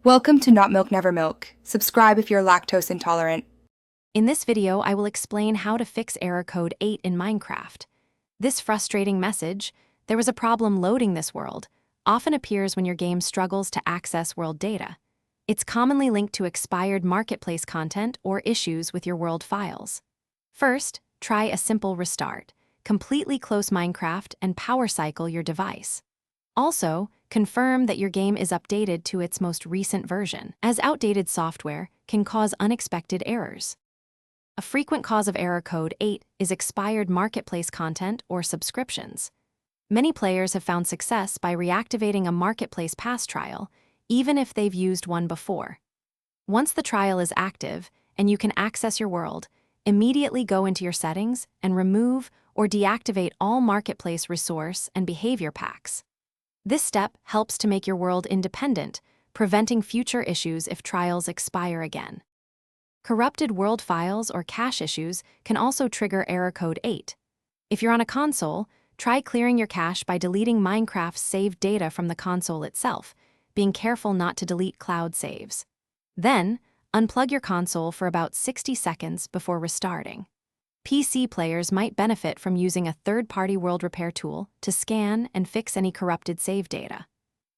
Welcome to Not Milk Never Milk. Subscribe if you're lactose intolerant. In this video, I will explain how to fix error code 8 in Minecraft. This frustrating message, "There was a problem loading this world," often appears when your game struggles to access world data. It's commonly linked to expired marketplace content or issues with your world files. First, try a simple restart. Completely close Minecraft and power cycle your device. Also, confirm that your game is updated to its most recent version, as outdated software can cause unexpected errors. A frequent cause of error code 8 is expired marketplace content or subscriptions. Many players have found success by reactivating a marketplace pass trial, even if they've used one before. Once the trial is active and you can access your world, immediately go into your settings and remove or deactivate all marketplace resource and behavior packs. This step helps to make your world independent, preventing future issues if trials expire again. Corrupted world files or cache issues can also trigger error code 8. If you're on a console, try clearing your cache by deleting Minecraft's saved data from the console itself, being careful not to delete cloud saves. Then, unplug your console for about 60 seconds before restarting. PC players might benefit from using a third-party world repair tool to scan and fix any corrupted save data.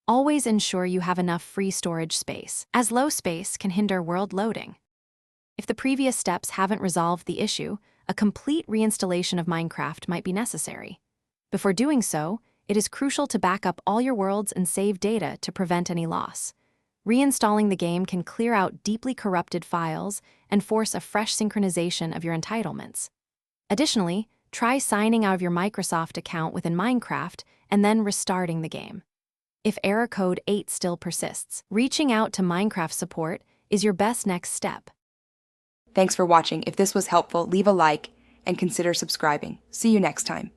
Always ensure you have enough free storage space, as low space can hinder world loading. If the previous steps haven't resolved the issue, a complete reinstallation of Minecraft might be necessary. Before doing so, it is crucial to back up all your worlds and save data to prevent any loss. Reinstalling the game can clear out deeply corrupted files and force a fresh synchronization of your entitlements. Additionally, try signing out of your Microsoft account within Minecraft and then restarting the game. If error code 8 still persists, reaching out to Minecraft support is your best next step. Thanks for watching. If this was helpful, leave a like and consider subscribing. See you next time.